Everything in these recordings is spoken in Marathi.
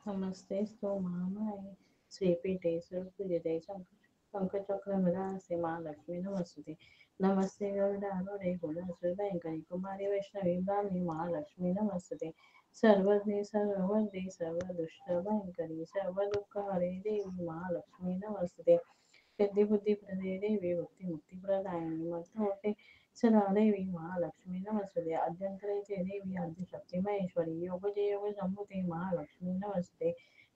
नमस्तेस्तु महामाये श्रीपीठे सुरपूजिते शंखचक्रगदाहस्ते महालक्ष्मी नमस्तुते नमस्ते गरुडारूढे कुलश्रीभयङ्करि कुमारी वैष्णवी ब्राह्मी महालक्ष्मी नमस्तुते सर्वज्ञे सर्ववरदे सर्वदुष्टभयङ्करि सर्वदुःखहरे देवी महालक्ष्मी नमस्तुते सिद्धिबुद्धिप्रदे देवी भक्तिमुक्तिप्रदायिनी मंत्रमूर्ते सदा देवी महालक्ष्मी नमस्ते अद्यंतरहिते देवी आद्यशक्ती महेश्वरी योगजे योग संभूते महालक्ष्मी नमस्ते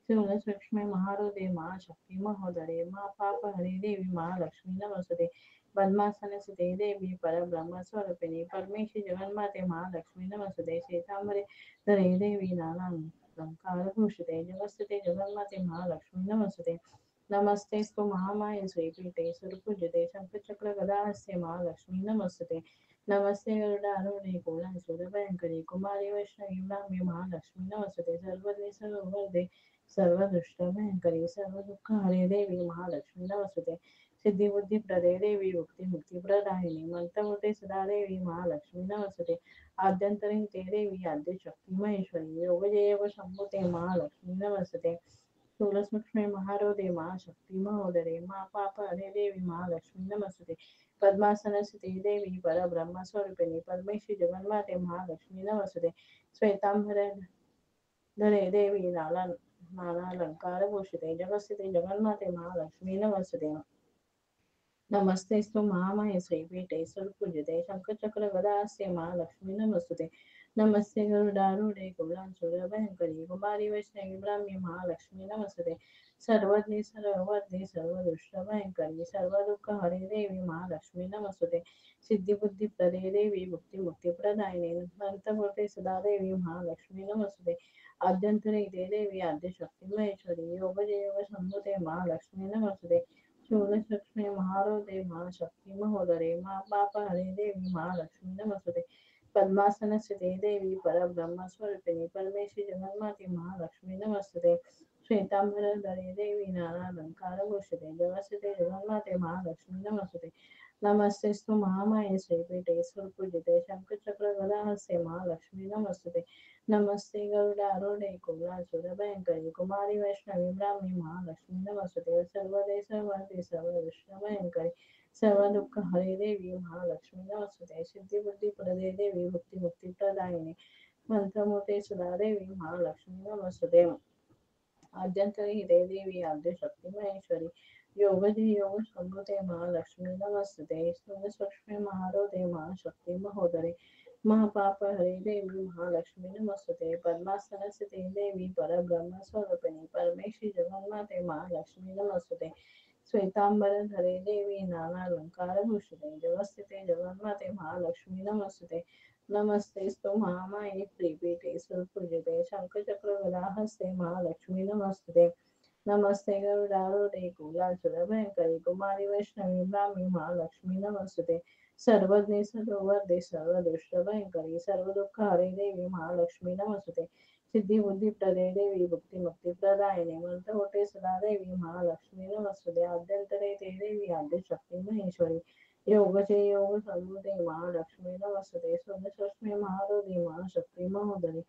सूक्ष्म महारुदे महाशक्ती महोदरे मा पाप हरे देवी महालक्ष्मी नमस्ते पद्मासनसुते देवी परब्रह्म स्वरूपिणी परमेश्वरी जगन्माते महालक्ष्मी नमस्ते श्वेतांबरे धरे देवी नानालंकार भूषिते जगस्ते जगन्माते महालक्ष्मी नमस्ते नमस्तेस्तु महामाये श्रीपीठे सुरपूजिते शंखचक्रगदाहस्ते महालक्ष्मी नमस्ते नमस्ते गरुडारूढे कुलासुरभयङ्करि कुमारी वैष्णवी ब्राह्मी महालक्ष्मी नमस्ते सर्वदे सर्ववरदे सर्वदुष्टभयङ्करि सर्वदुःखहरे देवी महालक्ष्मी नमस्ते सिद्धिबुद्धिप्रदे देवी भुक्तिमुक्तिप्रदायिनी मंत्रमूर्ते सदा देवी महालक्ष्मी नमस्ते आद्यंतरहिते देवी आद्यशक्ती महेश्वरी योगजय योग शंभुते महालक्ष्मी नमस्ते स्थूलसूक्ष्मे महारोदे महाशक्ती महोदरे मा पाप हरे देवी महालक्ष्मी नमस्ते पद्मासनस्थिते देवी परब्रह्मस्वरूपिणी परमेश्वरी जगन्माते महालक्ष्मी नमस्ते श्वेतांबर धरे देवी नानालंकारभूषिते जगस्थिते जगन्माते महालक्ष्मी नमस्ते नमस्तेस्तु महामाये श्रीपीठे सुरपूजिते शंखचक्रगदाहस्ते महालक्ष्मी नमस्तुते नमस्ते गरुडारूढे कुलांसुरभयङ्करि कुमारी वैष्णवी ब्राह्मी महालक्ष्मी नमस्ते सर्वज्ञे सर्ववरदे सर्वदुष्टभयङ्करि सर्वदुःखहरे देवी महालक्ष्मी नमस्ते सिद्धिबुद्धिप्रदे देवी भुक्तिमुक्तिप्रदायिनी अनंतमूर्ते सदा देवी महालक्ष्मी नमस्ते आद्यंतरहिते देवी आद्यशक्ती महेश्वरी योगजय योग संभूते महालक्ष्मी नमस्ते शूलक्ष्मी महारोदे महाशक्ती महोदरे मा पाप हरे देवी महालक्ष्मी नमस्ते पद्मासनस्थिते देवी परब्रह्म स्वरूपिणी परमेश्वरी जगन्माते महालक्ष्मी नमस्ते श्वेतांबरधरे देवी नानालंकारभूषिते जगस्थिते जगन्माते महालक्ष्मी नमस्ते नमस्तेस्तु महामाये श्रीपीठे सुरपूजिते शंखचक्रगदाहस्ते महालक्ष्मी नमस्ते नमस्ते गरुडारूढे कुलासुरभयङ्करि कुमारी वैष्णवी ब्राह्मी महालक्ष्मी नमस्ते सर्वदे सर्वदे सर्वदुष्टभयङ्करि सर्वदुःखहरे देवी महालक्ष्मी नमस्ते सिद्धिबुद्धिप्रदे देवी भुक्तिमुक्तिप्रदायिनी मंत्रमूर्ते सदा देवी महालक्ष्मी नमस्ते आद्यंतरहिते देवी आद्यशक्ती महेश्वरी योगजे योग संभूते महालक्ष्मी नमस्ते स्थूलसूक्ष्मे महारोदे महाशक्ती महोदरे महापाप हरे देवी महालक्ष्मी नमस्ते पद्मासनस्थिते देवी परब्रह्म स्वरूपिणी परमेश्वरी जगन्माते महालक्ष्मी नमस्ते श्वेतांबरधरे देवी नानालंकारभूषिते जगस्थिते जगन्माते महालक्ष्मी नमस्ते नमस्तेस्तु महामाये श्रीपीठे सुरपूजिते शंखचक्रगदाहस्ते महालक्ष्मी नमस्ते नमस्ते गरुडारूढे कुलासुरभयङ्करि कुमारी वैष्णवी ब्राह्मी महालक्ष्मी नमस्ते सर्वज्ञे सर्ववरदे सर्वदुष्टभयङ्करि सर्वदुःखहरे देवी महालक्ष्मी नमस्ते सिद्धिबुद्धिप्रदे देवी भुक्तिमुक्तिप्रदायिनी मंत्रकोटे सदा देवी महालक्ष्मी नमस्ते आद्यंतरे ते देवी आद्यशक्ती महेश्वरी योगचे योग संभूते महालक्ष्मी नमस्ते सोनसष्मी महारोधी महाशक्ती महोदरी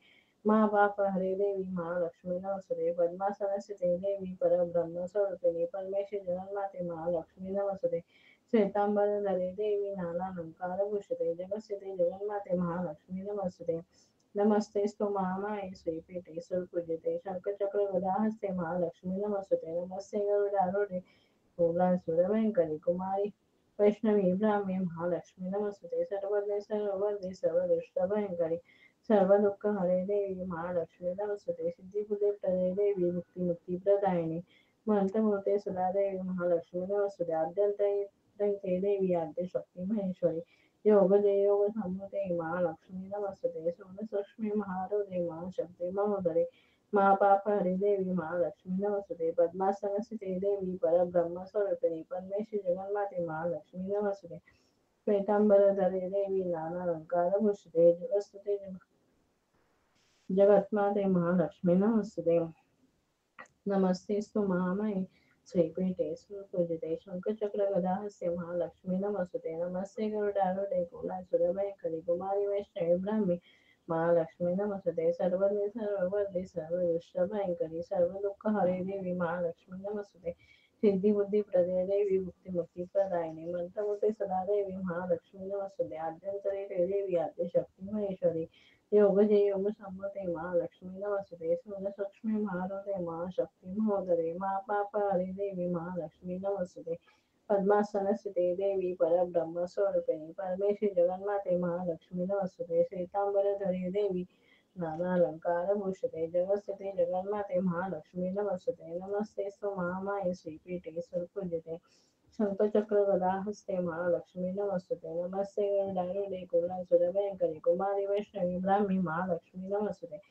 महापाप हरे देवी महालक्ष्मी नमस्ते पद्मासनस्थिते देवी परब्रह्म स्वरूपिणी परमेश्वरी जगन्माते महालक्ष्मी नमस्ते श्वेतांबरधरे देवी नानालंकारभूषिते जगस्थिते जगन्माते महालक्ष्मी नमस्ते नमस्तेस्तु महामाये श्रीपीठे सुरपूजिते शंखचक्रगदाहस्ते महालक्ष्मी नमस्ते नमस्ते गरुडारूढे कुलासुरभयङ्करि कुमारी वैष्णवी ब्राह्मी महालक्ष्मी नमस्ते सर्वज्ञे सर्ववरदे सर्वदुष्टभयङ्करि सर्वदुःखहरे देवी महालक्ष्मी नमस्ते सिद्धिबुद्धिप्रदे देवी भुक्तिमुक्तिप्रदायिनी मंत्रमूर्ते सदा देवी महालक्ष्मी नमस्ते आद्यंतरहिते देवी आद्यशक्ती महेश्वरी योगजय योग संभूते महालक्ष्मी नमस्ते सोनसष्मी महारोदे महाशक्ती महोदरे महापाप हरे देवी महालक्ष्मी नमस्ते पद्मासनस्थिते देवी परब्रह्म स्वरूपिणी परमेश्वरी जगन्माते महालक्ष्मी नमस्ते श्वेतांबरधरे देवी नानालंकारभूषिते जगत्स्थिते जगन्माते महालक्ष्मी नमस्ते नमस्तेस्तु महामाये श्रीपीठे सुरपूजिते शंखचक्रगदाहस्ते महालक्ष्मी नमस्ते नमस्ते गरुडारूढे कुलासुरभयङ्करि कुमारी वैष्णवी ब्राह्मी महालक्ष्मी नमस्ते. सर्वज्ञ सर्ववर्धे सर्वदुष्टभयंकरी सर्वदुःखहरे देवी महालक्ष्मी नमस्ते. सिद्धी बुद्धी प्रदे देवी मुक्ती मुक्ती प्रदायिनी मंत्रमुते सदा देवी महालक्ष्मी नमस्ते. आद्यंतरे ते देवी आद्य शक्ती महेश्वरी योग जय योग संवते महालक्ष्मी नमस्ते. सूर्यसूक्ष्मी महारते महाशक्ती महोदरे महापाप हरे देवी महालक्ष्मी नमस्ते. पद्मासन स्थिते देवी परब्रह्म स्वरूपिणी परमेश्वरी जगन्माते महालक्ष्मी नमस्ते. श्वेतांबरधरे देवी नाना अलंकार भूषिते जगस्थिते जगन्माते महालक्ष्मी नमस्ते. नमस्ते स्व महामाये श्रीपीठे सुरपूजिते शंखचक्र गदा हस्ते महालक्ष्मी नमस्ते. नमस्ते गरुडारूढे कुलासुरभयंकरी कुमारी वैष्णवी ब्राह्मी महालक्ष्मी नमस्ते.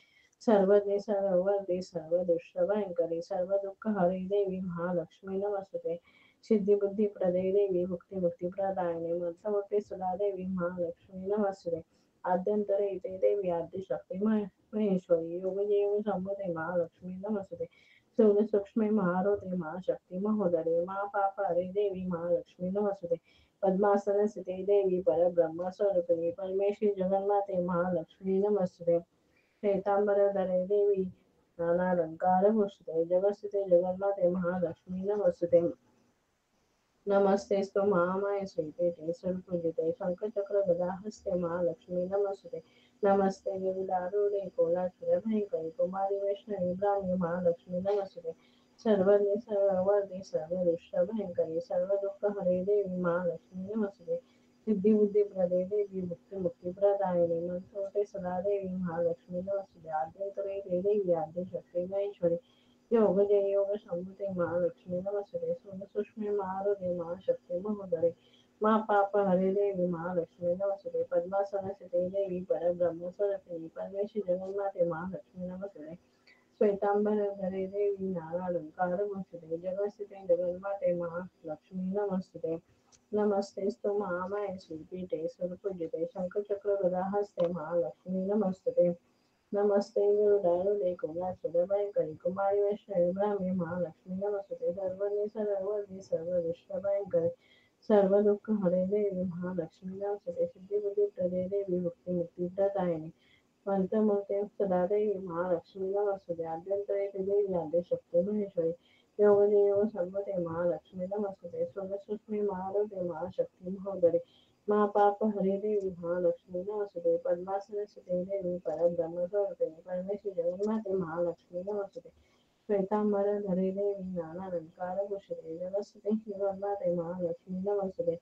सर्वज्ञ सर्ववर्धे सर्वदुष्टभयंकरी सर्वदुःखहरे देवी महालक्ष्मी नमस्ते. सिद्धी बुद्धी प्रदे देवी मुक्ती मुक्ती प्रदायिनी मंत्रमुक्ती सुधा देवी महालक्ष्मी नमस्ते. आद्यंतरे इथे देवी आद्यशक्ती महेश्वरी योग योग संभुते महालक्ष्मी नमस्ते. स्थूल सूक्ष्म महारोते महाशक्ती महोदरे महापापहरे देवी महालक्ष्मी नमस्ते. पद्मासन स्थिते देवी परब्रह्म स्वरूपिणी परमेश्वरी जगन्माते महालक्ष्मी नमस्ते. श्वेतांबरधरे देवी नानालंकार भूषिते जगस्थिते जगन्माते महालक्ष्मी नमस्ते. नमस्ते महामाये श्रीपीठे सुरपूजिते शंखचक्र गदा हस्ते महालक्ष्मी नमस्ते. नमस्ते गरुडारूढे कोलासुरभयंकरी कुमारी वैष्णवी ब्राह्मी महालक्ष्मी नमस्ते. सर्वज्ञ सर्ववर्धे सर्वदुष्टभयंकरी सर्वदुःखहरे देवी महालक्ष्मी नमस्ते. सिद्धी बुद्धी प्रदे देवी मुक्ती मुक्ती प्रदायिनी मंत्रमुते सदा देवी महालक्ष्मी नमस्ते. आद्यंतरे ते देवी आद्य शक्ती महेश्वरी योग जय योग संभुते महालक्ष्मी नमस्ते. सूक्ष्म महारोदे महाशक्ती महोदरे महापाप हरे देवी महालक्ष्मी नमस्ते. पद्मासन स्थिते देवी परब्रह्म स्वरूपिणी परमेश्वरी जगन्माते महालक्ष्मी नमस्ते. श्वेतांबर धरे देवी नानालंकार भूषिते जगस्थिते जगन्माते महालक्ष्मी नमस्ते. नमस्ते स्तु महामाये श्रीपीठे सुरपूजिते शंखचक्र गदा हस्ते महालक्ष्मी नमस्ते. नमस्ते गरुडारूढे कोलासुरभयंकरी कुमारी वैष्णवी ब्राह्मी महालक्ष्मी नमस्ते. सर्वज्ञ सर्ववर्धे सर्वदुष्टभयंकरी सर्वदुःखहरे देवी महालक्ष्मी नमस्ते. सिद्धिबुद्धी प्रदे देवी मुक्ती मुक्ती प्रदायिनी मंत्रमुते सदा देवी महालक्ष्मी नमस्ते. आद्यंतरे ते देवी आद्यशक्ती महेश्वरी योग योग संवते महालक्ष्मी नमस्ते. सूक्ष्मी महारोदे महाशक्ती महोदरे महापाप हरे देवी महालक्ष्मी नमस्ते. पद्मासन स्थिते देवी परब्रह्म स्वरूपिणी परमेश्वरी जगन्माते महालक्ष्मी नमस्ते. श्वेतांबर धरे देवी नानालंकार भूषिते जगस्थिते जगन्माते महालक्ष्मी नमस्ते.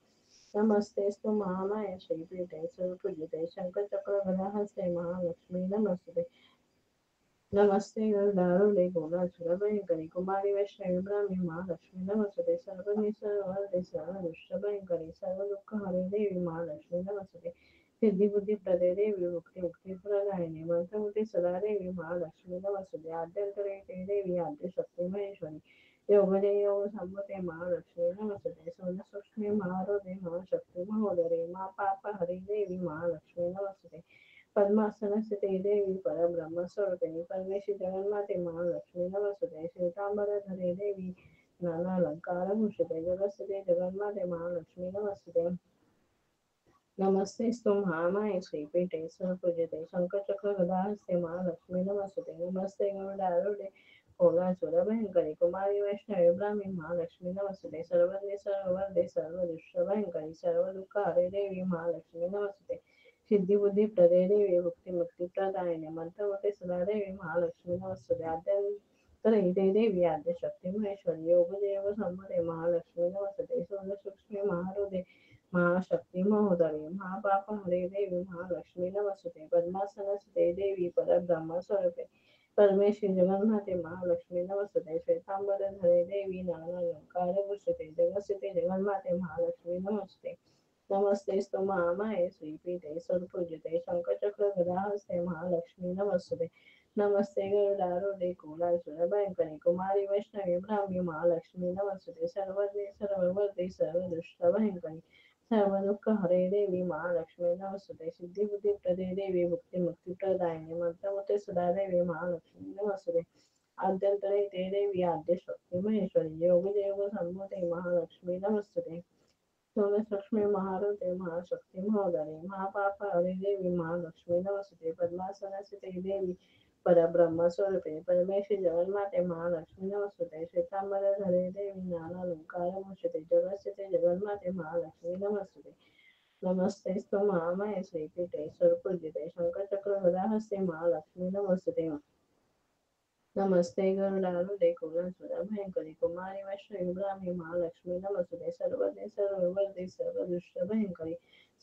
नमस्ते स्तु महामाये श्रीपीठे सुरपूजिते शंखचक्र गदा हस्ते महालक्ष्मी नमस्ते. नमस्ते गरुडारूढे कोलासुरभयंकरी कुमारी वैष्णवी ब्राह्मी महालक्ष्मी नमस्ते. सर्वज्ञ सर्ववर्धे सर्वदुष्टभयंकरी सर्वदुःखहरे देवी महालक्ष्मी नमस्ते. सिद्धी बुद्धी प्रदे देवी मुक्ती मुक्ती प्रदायिनी मंत्रमुते सदा देवी महालक्ष्मी नमस्ते. आद्यंतरे ते देवी आद्यशक्ती महेश्वरी योग जय योग संवते महालक्ष्मी नमस्ते. सूक्ष्म महारोदे महाशक्ती महोदरे महापाप हरे देवी महालक्ष्मी नमस्ते. पद्मासन स्थिते देवी परब्रह्म स्वरूपिणी परमेश्वरी जगन्माते महालक्ष्मी नमस्ते. श्वेतांबर धरे देवी नानालंकार भूषिते जगस्थिते जगन्माते महालक्ष्मी नमस्ते. नमस्ते स्तु महामाये श्रीपीठे सुरपूजिते शंखचक्र गदा हस्ते महालक्ष्मी नमस्ते. नमस्ते गरुडारूढे कोलासुरभयंकरी कुमारी वैष्णवी ब्राह्मी महालक्ष्मी नमस्ते. सर्वज्ञ सर्ववर्धे सर्वदुष्टभयंकरी सर्वदुःखहरे देवी महालक्ष्मी नमस्ते. सिद्धी बुद्धी प्रदे देवी मुक्ती मुक्ती प्रदायिनी मंत्रमुते सदा देवी महालक्ष्मी नमस्ते. आद्यंतरे ते देवी आद्यशक्ती महेश्वरी योग योग संवते महालक्ष्मी नमस्ते. सूक्ष्म महारोदे महाशक्ती महोदरे महापाप हरे देवी महालक्ष्मी नमस्ते. पद्मासन स्थिते देवी परब्रह्म स्वरूपे परमेश्वरी जगन्माते महालक्ष्मी नमस्ते. श्वेतांबर धरे देवी नानालंकार भूषिते जगस्थिते जगन्माते महालक्ष्मी नमस्ते. नमस्ते स्तु महामाये श्रीपीठे सुरपूजिते शंखचक्र गदा हस्ते महालक्ष्मी नमस्ते. नमस्ते गरुडारूढे कोलासुरभयंकरी कुमारी वैष्णवी ब्राह्मी महालक्ष्मी नमस्ते. सर्वज्ञ सर्ववर्धे सर्वदुष्टभयंकरी सर्वदुःखहरे देवी महालक्ष्मी नमस्ते. सिद्धी बुद्धी प्रदे देवी मुक्ती मुक्ती प्रदायिनी मंत्रमुते सदा देवी महालक्ष्मी नमस्ते. आद्यंतरे ते देवी आद्यशक्ती महेश्वरी योग योग संभूते महालक्ष्मी नमस्ते. लक्ष्मी महारुद्रे महाशक्ती महोदरे महापाप हरे देवी महालक्ष्मी नमस्ते पद्मासनस्थिते देवी परब्रह्म स्वरूपे परमेश्वरी जगन्माते महालक्ष्मी नमस्ते श्वेतांबरधरे देवी नानालंकार मोषते जगस्थिते जगन्माते महालक्ष्मी नमस्ते नमस्ते स्तु महामये श्रीपीठे सर्वपूजिते शंखचक्र गदाहस्ते महालक्ष्मी नमस्ते नमस्ते गरुडारूढे कुलसुर भयंकरी कुमारी वैष्णवी ब्राह्मी महालक्ष्मी नमस्ते सर्वदे सर्ववर्धे सर्वदुष्ट भयंकरी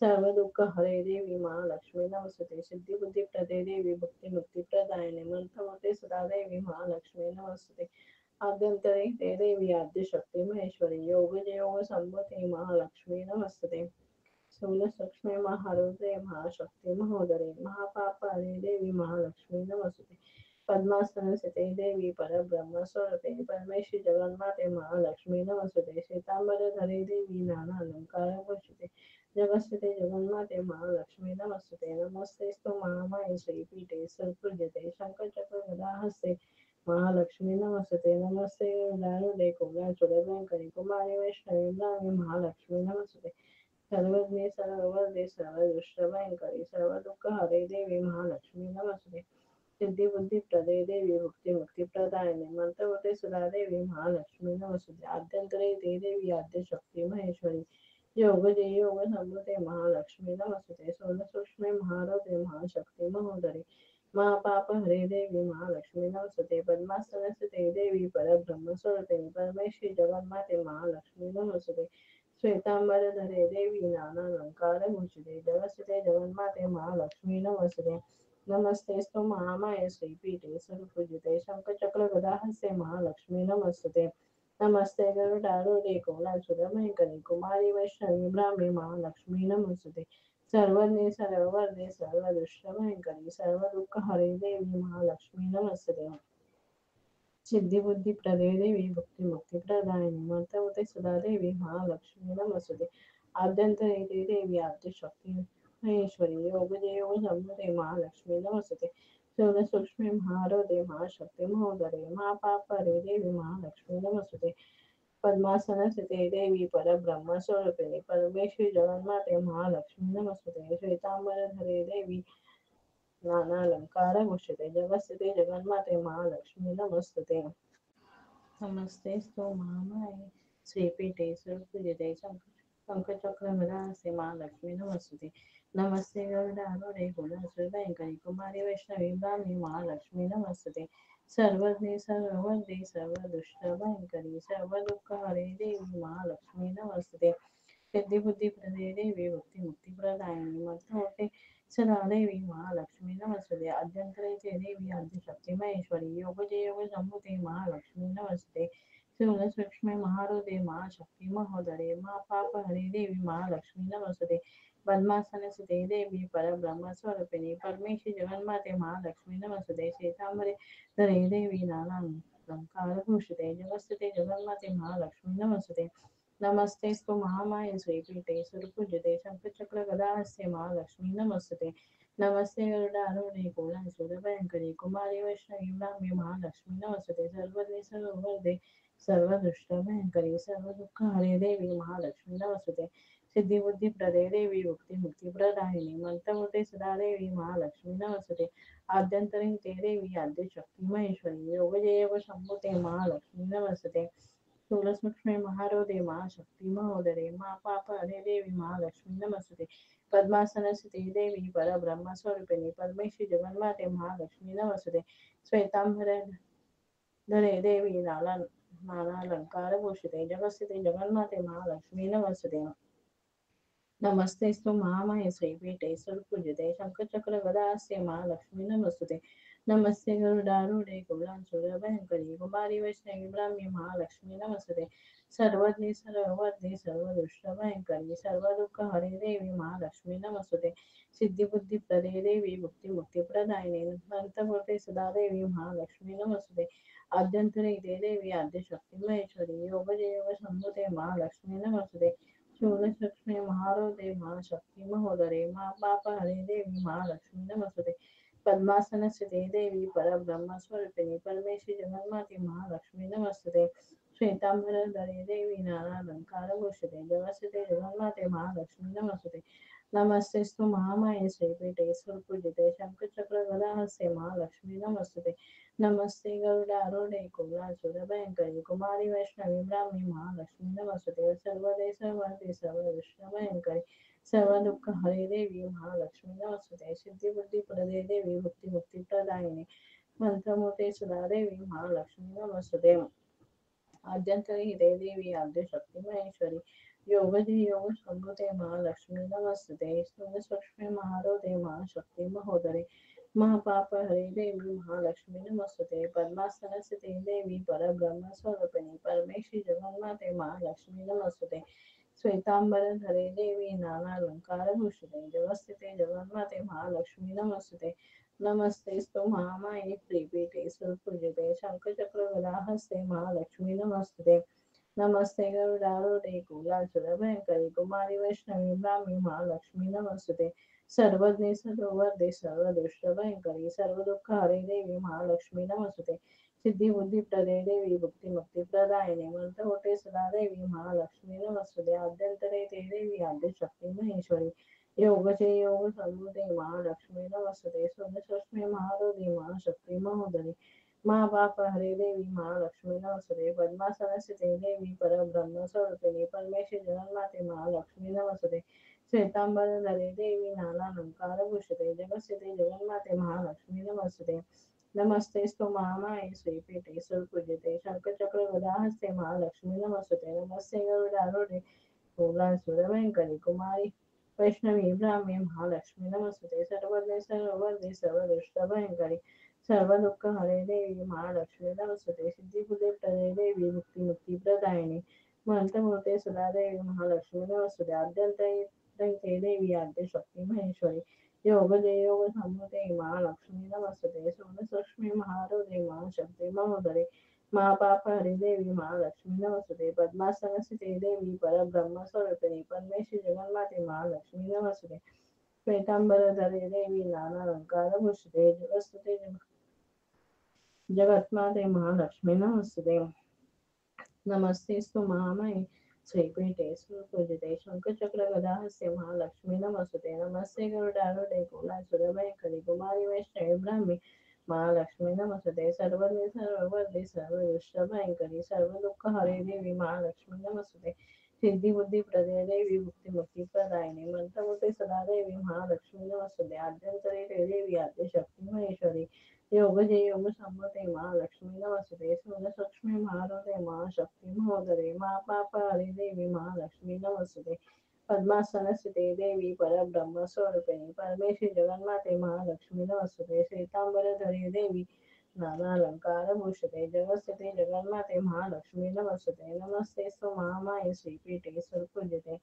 सर्व दुःख हरे देवी महालक्ष्मी नमस्ते सिद्धि बुद्धि प्रदे देवी भक्ति मुक्ती प्रदायिने मंत्रमते सदा देवी महालक्ष्मी नमस्ते आद्यंतरे ते देवी आद्य शक्ती महेश्वरी योग योग संभूते महालक्ष्मी नमस्ते लक्ष्मी महारुद्रे महाशक्ती महोदरे महापाप हरे देवी महालक्ष्मी नमस्ते पद्मासनस्थिते देवी परब्रह्म स्वरूपे परमेश्वरी जगन्माते महालक्ष्मी नमस्ते श्वेतांबरधरे देवी नाना अलंकार भूषिते जगस्थिते जगन्माते महालक्ष्मी नमस्ते नमस्तेस्तु महामाये श्रीपीठे सत्पूज्यते शंखचक्र गदाहस्ते महालक्ष्मी नमस्ते नमस्ते दारुडे कोलाचुरभयंकरी कुमारी वैष्णवी ब्राह्मी महालक्ष्मी नमस्ते सर्वज्ञे सर्ववर्धे सर्वदुष्टभयंकरी सर्व दुःख हरे देवी महालक्ष्मी नमस्ते सिद्धि बुद्धि प्रदे देवी भक्ति मुक्ति प्रदायिने मंत्रवते सदा देवी महालक्ष्मी नमस्ते आद्यंतरे ते देवी आद्य शक्ती महेश्वरी योग जय योग संभूते महालक्ष्मी नमस्ते सूक्ष्मे महारथे महाशक्ती महोदरे महापाप हरे देवी महालक्ष्मी नमस्ते पद्मासनस्थिते देवी परब्रह्म स्वरूपे परमेश्वरी जगन्माते महालक्ष्मी नमस्ते श्वेतांबरधरे देवी नानालंकार भूषिते जगस्थिते जगन्माते महालक्ष्मी नमस्ते नमस्तेस्तु महामाये श्रीपीठे सर्वपूजिते शंखचक्र गदाहस्ते महालक्ष्मी नमस्ते नमस्ते गरुडारूढे कोलासुरभयंकरी कुमारी वैष्णवी ब्राह्मी महालक्ष्मी नमस्ते सर्वज्ञे सर्ववर्धे सर्वदुष्टभयंकरी सर्व दुःख हरे देवी महालक्ष्मी नमस्ते सिद्धि बुद्धि प्रदे देवी भक्ति मुक्ति प्रदायिनी मंत्रवते सदा देवी महालक्ष्मी नमस्ते आद्यंतरे ते देवी आद्य शक्ती महेश्वरी योग जय योग संभूते महालक्ष्मी नमस्ते सूक्ष्मे महारथे महाशक्ती महोदरे महापाप हरे देवी महालक्ष्मी नमस्ते पद्मासनस्थिते देवी परब्रह्म स्वरूपिणी परमेश्वरी जगन्माते महालक्ष्मी नमस्ते श्वेतांबरधरे देवी नानालंकार भूषिते जगस्थिते जगन्माते महालक्ष्मी नमस्ते नमस्ते स्तु महामाये श्रीपीठे सुरपूजिते शंखचक्र गदाहस्ते महालक्ष्मी नमस्ते नमस्ते गरुडारूढे कुलसुरभयंकरी कुमारी वैष्णवी ब्राह्मी महालक्ष्मी नमस्ते सर्वज्ञे सर्ववर्धे सर्वदुष्टभयंकरी सर्व दुःख हरे देवी महालक्ष्मी नमस्ते सिद्धि बुद्धि प्रदे देवी भक्ति मुक्ति प्रदायिनी मंत्रवते सदा देवी महालक्ष्मी नमस्ते आद्यंतरे ते देवी आद्यशक्ती महेश्वरी योग जय योग संभूते महालक्ष्मी नमस्ते सूक्ष्मे महारुदे महाशक्ती महोदरे महापाप हरे देवी महालक्ष्मी नमस्ते पद्मासनस्थिते देवी परब्रह्म स्वरूपिणी परमेश्वरी जगन्माते महालक्ष्मी नमस्ते श्वेतांबरे धरे देवी नाना अलंकार भूषिते जगस्थिते जगन्माते महालक्ष्मी नमस्ते नमस्तेस्तु महामाये श्रीपीठे सुरपूजिते शंखचक्र गदाहस्ते महालक्ष्मी नमस्ते नमस्ते गरुडारूढे कोलासुरभयंकरी कुमारी वैष्णवी ब्राह्मी महालक्ष्मी नमस्ते सर्वज्ञे सर्ववर्धे सर्वदुष्टभयंकरी सर्व दुःख हरे देवी महालक्ष्मी नमस्ते सिद्धि बुद्धि प्रदे देवी भक्ति मुक्ती प्रदायिनी मंत्रमते सदा देवी महालक्ष्मी नमस्ते आद्यंतरे ते देवी आद्य शक्ती महेश्वरी योग जय योग संभूते महालक्ष्मी नमस्ते सूक्ष्मे महारोदे महाशक्ती महोदरे महापाप हरे देवी महालक्ष्मी नमस्ते पद्मासनस्थिते देवी परब्रह्म स्वरूपिणी परमेश्वरी जगन्माते महालक्ष्मी नमस्ते श्वेतांबर धरे देवी नानालंकार भूषिते जगस्थिते जगन्माते महालक्ष्मी नमस्ते नमस्तेस्तु महामाये श्रीपीठे सुरपूजिते शंखचक्र गदाहस्ते महालक्ष्मी नमस्ते नमस्ते गरुडारूढे कुलासुरभयंकरी कुमारी वैष्णवी ब्राह्मी महालक्ष्मी नमस्ते सर्वज्ञे सर्ववर्धे सर्वदुष्टभयंकरी सर्व दुःख हरे देवी महालक्ष्मी नमस्ते सिद्धि बुद्धि प्रदे देवी भक्ति मुक्ती प्रदायिनी मंत्रवते सदा देवी महालक्ष्मी नमस्ते आद्यंतरे ते देवी आद्य शक्ती महेश्वरी योग जय योग संभूते महालक्ष्मी नमस्ते सूक्ष्मे महारोदे महाशक्ती महोदरे महापाप हरे देवी महालक्ष्मी नमस्ते पद्मासनस्थिते देवी परब्रह्म स्वरूपिणी परमेश्वरी जगन्माते महालक्ष्मी नमस्ते श्वेतांबरधरे देवी नानालंकारभूषिते जगत्स्थिते जगन्माते महालक्ष्मी नमस्ते नमस्तेस्तु महामाये श्रीपीठे सुरपूजिते शंखचक्र गदाहस्ते महालक्ष्मी नमस्ते नमस्ते गरुडारूढे कुलासुरभयङ्करि कुमारी वैष्णवी ब्राह्मी महालक्ष्मी नमस्ते सर्वदे सर्वदे सर्वविष्णुभयङ्करि सर्वदुःख हरे देवी महालक्ष्मी नमस्ते सिद्धिबुद्धिप्रदे देवी भुक्तिमुक्तिप्रदायिनी मंत्रमूर्ते सुधादेवी महालक्ष्मी नमस्ते आद्यंतरी हिरे देवी आद्यशक्ती महेश्वरी योगजी योग संभुते महालक्ष्मी नमस्ते सूक्ष्मे महारोदे महाशक्ती महोदरे महापाप हरे देवी महालक्ष्मी नमस्ते पद्मासनस्थिते देवी परब्रह्म स्वरूपिणी परमेश्वरी जगन्माते महालक्ष्मी नमस्ते श्वेतांबर धरे देवी नानालंकार भूषिते जगस्थिते जगन्माते महालक्ष्मी नमस्ते नमस्तेस्तु महामाये श्रीपीठे सुरपूजिते शंखचक्र गदाहस्ते महालक्ष्मी नमस्ते नमस्ते गरुडारूढे कुलासुरभयङ्करि कुमारी वैष्णवी ब्राह्मी महालक्ष्मी नमस्ते सर्वज्ञे सर्ववर्धे सर्वदुष्टभयङ्करि सर्वदुःखहरे देवी महालक्ष्मी नमस्ते सिद्धिबुद्धिप्रदे देवी भुक्तिमुक्तिप्रदायिनी मंत्रहोते सदा देवी महालक्ष्मी नमस्ते आद्यंतरे ते देवी आद्यशक्ती महेश्वरी योगचे योग संभुते महालक्ष्मी नमस्ते सुनसुष्मे महारोधी महाशक्ती महोदरी महापाप हरे देवी महालक्ष्मी नमस्ते पद्मासनस्थिते देवी परब्रह्म स्वरूपिणी परमेश्वरी जगन्माते महालक्ष्मी नमस्ते श्वेतांबर धरे देवी नानालंकार भूषिते जगस्थिते जगन्माते महालक्ष्मी नमस्ते नमस्तेस्तु महामाये श्रीपीठे सुरपूजिते शंखचक्र गदाहस्ते महालक्ष्मी नमस्ते नमस्ते गरुडारूढे कुलासुरभयङ्करि कुमारी वैष्णवी ब्राह्मी महालक्ष्मी नमस्ते सर्वज्ञ सर्ववर्धे सर्वदुष्टभयङ्करि सर्वदुःख हरे देवी महालक्ष्मी नमस्ते सिद्धिबुद्धिप्रदे देवी भुक्तिमुक्तिप्रदायिनी मंत्रमूर्ते सदा देवी महालक्ष्मी नमस्ते आद्यंते देवी आद्यशक्ती महेश्वरी योगजे योग संभुते महालक्ष्मी नमस्ते सूक्ष्मे महारोदे महाशक्ती महोदरे महापाप हरे देवी महालक्ष्मी नमस्ते पद्मासनस्थिते देवी परब्रह्म स्वरूपिणी परमेश्वरी जगन्माते महालक्ष्मी नमस्ते श्वेतांबरधरे देवी नानालंकारभूषिते जगत्स्थिते जगन्माते महालक्ष्मी नमस्ते नमस्तेस्तु महामाये श्रीपीठे सुपूजिते शंखचक्र गदाहस्ते महालक्ष्मी नमस्ते नमस्ते गरुडारूढे कुलासुरभयङ्करि कुमारी वैष्णवी ब्राह्मी महालक्ष्मी नमस्ते सर्वज्ञ सर्ववर्धे सर्वदुष्टभयङ्करि सर्वदुःख हरे देवी महालक्ष्मी नमस्ते सिद्धिबुद्धिप्रदे देवी भुक्तिमुक्तिप्रदायिनी मंत्रमूर्ते सदा देवी महालक्ष्मी नमस्ते आद्यंतरे ते देवी आद्यशक्ती महेश्वरी योगजे योग संभुते महालक्ष्मी नमस्ते सूक्ष्मे महारोदे महाशक्ती महोदरे महापाप हरे देवी महालक्ष्मी नमस्ते पद्मासनस्थिते देवी परब्रह्म स्वरूपिणी परमेश्वरी जगन्माते महालक्ष्मी नमस्ते श्वेतांबरधरे देवी नानालंकारभूषिते जगत्स्थिते जगन्माते महालक्ष्मी नमस्ते नमस्तेस्तु महामाये श्रीपीठे सुरपूजिते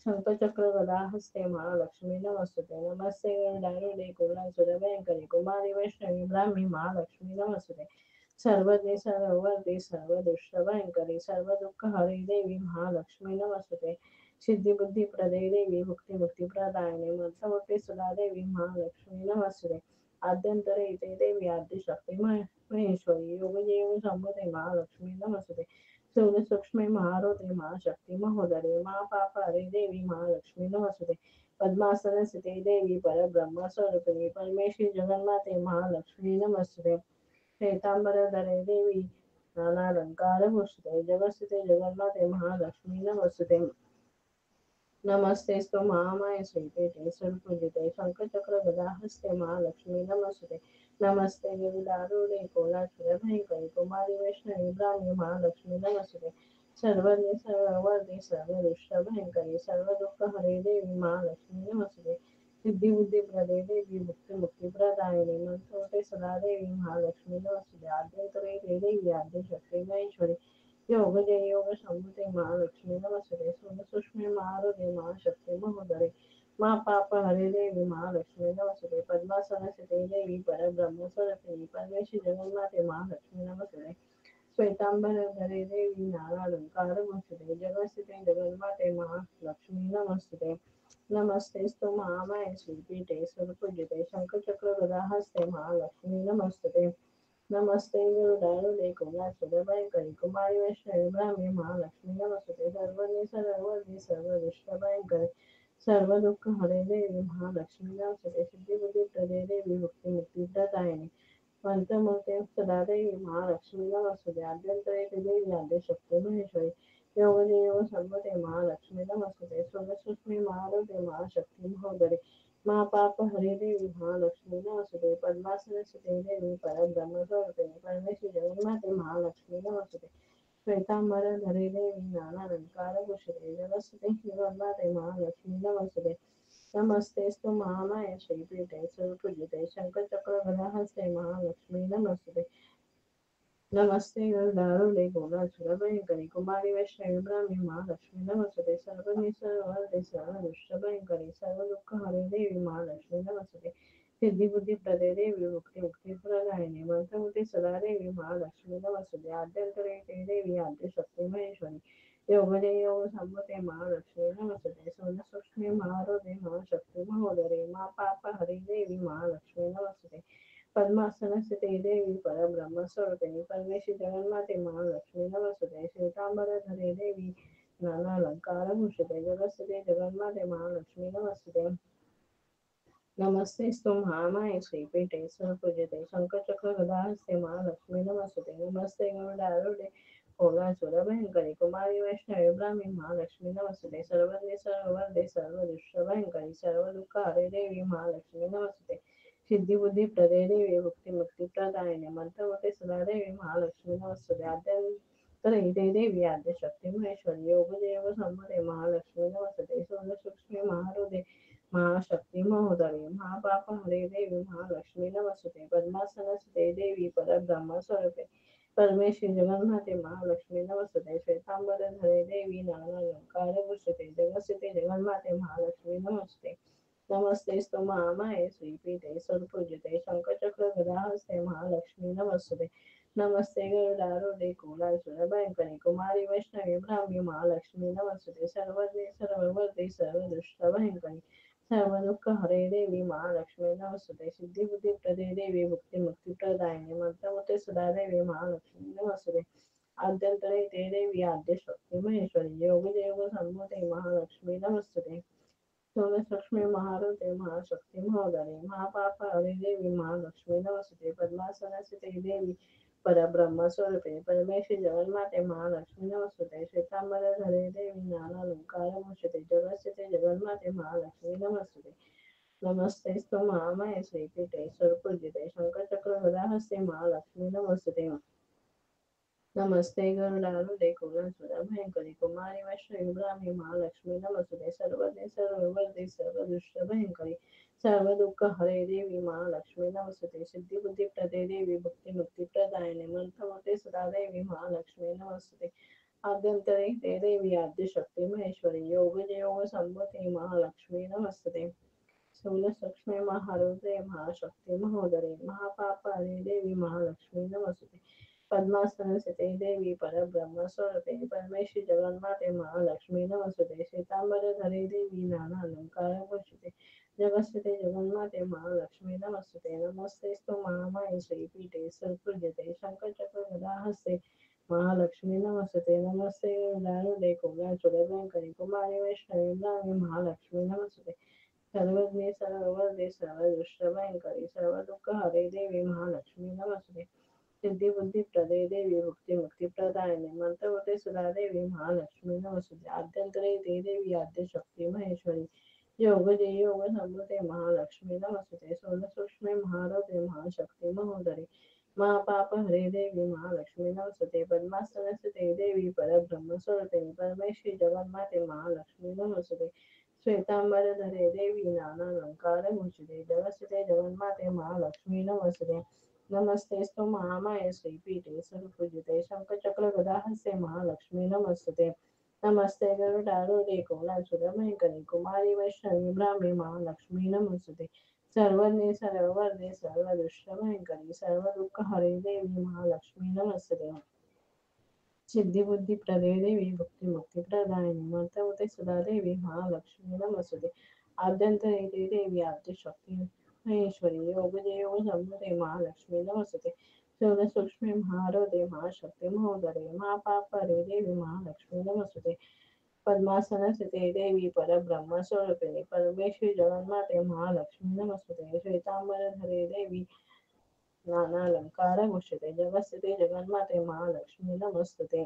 शंखचक्र गदाहस्ते महालक्ष्मी नमस्ते नमस्ते गरुडारूढे कुलासुरभयङ्करि कुमारी वैष्णवी ब्राह्मी महालक्ष्मी नमस्ते सर्वज्ञे सर्ववर्धे सर्वदुष्टभयङ्करि सर्वदुःख हरे देवी महालक्ष्मी नमस्ते सिद्धिबुद्धिप्रदे देवी भुक्तिमुक्तिप्रदायिनी मंत्रमूर्ते सदा देवी महालक्ष्मी नमस्ते आद्यंतरे इते देवी आद्यशक्ती महेश्वरी योगजे योग संभुते महालक्ष्मी नमस्ते सूक्ष्मे महारोदे महाशक्ती महोदरे महापाप हरे देवी महालक्ष्मी नमस्ते पद्मासनस्थिते देवी परब्रह्म स्वरूपिणी परमेश्वरी जगन्माते महालक्ष्मी नमस्ते श्वेतांबरधरे देवी नानालंकारभूषिते जगत्स्थिते जगन्माते महालक्ष्मी नमस्ते नमस्तेस्तु महामाये श्रीपीठे सुरपूजिते शंखचक्र गदाहस्ते महालक्ष्मी नमस्ते नमस्ते गिरिधारूढे कोलासुरभयङ्करि कुमारी वैष्णवी ब्राह्मी महालक्ष्मी नमस्ते सर्वज्ञ सर्ववर्धे सर्वदुष्टभयङ्करि सर्वदुःख हरे देवी महालक्ष्मी नमस्ते सिद्धिबुद्धिप्रदे देवी भुक्तिमुक्तिप्रदायिनी मंत्रहोते सदा देवी महालक्ष्मी नमस्ते आद्यंतरे ते देवी आद्यशक्ती महेश्वरी योगजे योग संभुते महालक्ष्मी नमस्ते सूक्ष्मे महारोदे महाशक्ती महोदरे महापाप हरे देवी महालक्ष्मी नमस्ते पद्मासनस्थिते देवी परब्रह्म स्वरूपिणी परमेश्वरी जगन्माते महालक्ष्मी नमस्ते श्वेतांबरधरे देवी नानालंकारभूषिते जगत्स्थिते जगन्माते महालक्ष्मी नमस्ते नमस्तेस्तु महामाये श्रीपीठे सुरपूजिते शंखचक्र गदाहस्ते महालक्ष्मी नमस्ते नमस्ते गुरुदारुणे कुलासुरभयंकरि कुमारी वैष्णवी ब्राह्मी महालक्ष्मी नमस्ते सर्वज्ञ सर्ववर्णी सर्वदुष्टभयंकरि सर्व दुःख हरे देवी महालक्ष्मी नमस्ते सिद्धिबुद्धी प्रदे देवी मुक्ती मुक्ती प्रदायिनी पंचमूर्ते सदा देवी महालक्ष्मी नमस्ते आद्यंतरे देवी आद्यशक्ती महेश्वरी योग सर्वते महालक्ष्मी नमस्ते स्वगसुष्मी महारुद्रे महाशक्ती महोदरी महापाप हरे देवी महालक्ष्मी नमस्ते पद्मासन सुते देवी परब्रह्म स्वरूपे परमेश्वरी जगन्माते महालक्ष्मी नमस्ते श्वेतांबर धरे देवी नानालंकार भूषिते जगत्सुते जगन्माते महालक्ष्मी नमस्ते नमस्तेस्तु महामाये श्रीपीठे सुरपूजिते शंखचक्र गदाहस्ते महालक्ष्मी नमस्ते नमस्ते गरुडारूढे गोलासुरभयंकरि कुमारी वैष्णवी ब्राह्मी महालक्ष्मी नमस्ते सर्वज्ञ सर्ववरदे सर्वदुष्टभयंकरि सर्वदुःखहरे देवी महालक्ष्मी नमस्ते सिद्धिबुद्धी प्रदे देवी मुक्ती मुक्ती प्रदायिनी मंत्रमुक्ती सदा देवी महालक्ष्मी नमस्ते आद्यंतरे ते देवी आद्यशक्ती महेश्वरी योगजय योग संभते महालक्ष्मी नमस्ते सोनसूक्ष्मी महारोदे महाशक्ती महोदरे मा पाप हरी देवी महालक्ष्मी नमस्ते पद्मासनस्थिते देवी परब्रह्म स्वरूपिणी परमेश्वरी जगन्माते महालक्ष्मी नमस्ते श्वेतांबरधरे देवी नानालंकार भूषिते जगत्सुते जगन्माते महालक्ष्मी नमस्ते नमस्तेस्तु महामाये श्रीपीठे सुरपूजिते शंखचक्र गदाहस्ते महालक्ष्मी नमस्ते नमस्ते गरुडारूढे कोलासुरभयंकरि कुमारी वैष्णवी ब्राह्मी महालक्ष्मी नमस्ते सर्वज्ञ सर्ववरदे सर्वदुष्टभयंकरि सर्वदुःखहरे देवी महालक्ष्मी नमस्ते सिद्धिबुद्धी प्रदे देवी मुक्ती मुक्ती प्रदायिनी मंत्रमुते सदा देवी महालक्ष्मी नमस्ते आद्यंतरे ते देवी आद्यशक्ती महेश्वरी योग संभते महालक्ष्मी नमस्ते सूक्ष्मी महारुदे महाशक्ती महोदरी महापाप हरे देवी महालक्ष्मी नमस्ते पद्मासनस्ते देवी परब्रह्म स्वरूपे परमेश्वरी जगन्माते महालक्ष्मी नमस्ते श्वेतांबर धरे देवी नानालंकार भूषिते जगत्सिते जगन्माते महालक्ष्मी नमस्ते नमस्तेस्तु महामाये श्रीपीठे सुरपूजिते शंखचक्र गदाहस्ते महालक्ष्मी नमस्ते नमस्ते गरुडारूढे कुलासुरभयंकरि कुमारी वैष्णवी ब्राह्मी महालक्ष्मी नमस्ते सर्वज्ञ सर्ववर्ते सर्वदुष्टभयंकरि सर्वदुःख हरे देवी महालक्ष्मी नमस्ते सिद्धिबुद्धी प्रदे देवी मुक्ती मुक्ती प्रदायिनी मंत्रमुते सदा देवी महालक्ष्मी नमस्ते आद्यंतरे ते देवी आद्यशक्ती महेश्वरी योग संभूते महालक्ष्मी नमस्ते सोनलक्ष्मी महारुद्रे महाशक्ती महोदरे महापाप हरे देवी महालक्ष्मी नमस्ते पद्मासनस्थिते देवी परब्रह्म स्वरूपे परमेश्वरी जगन्माते महालक्ष्मी नमस्ते श्वेतांबरधरे देवी नानालंकार भूषिते जगत्स्थिते जगन्माते महालक्ष्मी नमस्ते नमस्तेस्तु महामाये श्रीपीठे सुरपूजिते शंखचक्र गदाहस्ते महालक्ष्मी नमस्ते नमस्ते गरुडारूढे कुलासुरभयंकरि कुमारी वैष्णवी ब्राह्मी महालक्ष्मी नमस्ते सर्वज्ञ सर्ववर्ते सर्वदुष्टभयंकरि सर्वदुःख हरे देवी महालक्ष्मी नमस्ते सिद्धिबुद्धी प्रदे देवी मुक्ती मुक्ती प्रदायिनी मंत्रमुते सदा देवी महालक्ष्मी नमस्ते आद्यंतरे ते देवी आद्यशक्ती महेश्वरी योग संभूते महालक्ष्मी नमस्ते स्थूलसूक्ष्मे महारुद्रे महाशक्ती महोदरे महापाप हरे देवी महालक्ष्मी नमस्ते पद्मासनस्थिते देवी परब्रह्म स्वरूपे परमेश्वरी जगन्माते महालक्ष्मी नमस्ते श्वेतांबरधरे देवी नानालंकार भूषिते जगत्स्थिते जगन्माते महालक्ष्मी नमस्ते नमस्तेस्तु महामाये श्रीपीठे सुरपूजिते शंखचक्र गदाहस्ते महालक्ष्मी नमस्ते नमस्ते दारुडे कोलासुरभयंकरि कुमारी वैष्णवी ब्राह्मी महालक्ष्मी नमस्ते सर्वज्ञ सर्ववर्दे सर्वदुष्टभयंकरि सर्वदुःखहरे देवी महालक्ष्मी नमस्ते सिद्धिबुद्धी प्रदे देवी मुक्ती मुक्ती प्रदायिनी मंत्रवते सदा देवी महालक्ष्मी नमस्ते आद्यंतरे ते देवी आद्यशक्ती महेश्वरी योग संभूते महालक्ष्मी नमस्ते सोनसूक्ष्मे महारथे महाशक्ती महोदरे महापाप हरे देवी महालक्ष्मी नमस्ते पद्मासनस्थिते देवी परब्रह्म स्वरूपिणी परमेश्वरी जगन्माते महालक्ष्मी नमस्ते श्वेतांबरधरे देवी नानालंकार भूषिते जगत्स्थिते जगन्माते महालक्ष्मी नमस्ते नमस्तेस्तु महामाये श्रीपीठे सुरपूजिते शंखचक्र गदाहस्ते महालक्ष्मी नमस्ते नमस्ते गरुडारूढे कुलासुरभयंकरि कुमारी वैष्णवी ब्राह्मी महालक्ष्मी नमस्ते सर्वज्ञ सर्ववर्दे सर्वदुष्टभयंकरि सर्वदुःखहरे देवी महालक्ष्मी नमस्ते सिद्धिबुद्धी प्रदे देवी भक्ती मुक्ती प्रदायिनी मंत्रवते सदा देवी महालक्ष्मी नमस्ते आद्यंतरे ते देवी आद्यशक्ती महेश्वरी योग संभूते महालक्ष्मी नमस्ते स्थूलसूक्ष्मे महारौद्रे महाशक्ति महोदरे महापापहरे देवी महालक्ष्मी नमस्ते पद्मासनस्थिते देवी परब्रह्मस्वरूपिणी परमेश्वरी जगन्माते महालक्ष्मी नमस्ते श्वेतांबरधरे देवी नानालंकारभूषिते जगत्स्थिते जगन्माते महालक्ष्मी नमस्ते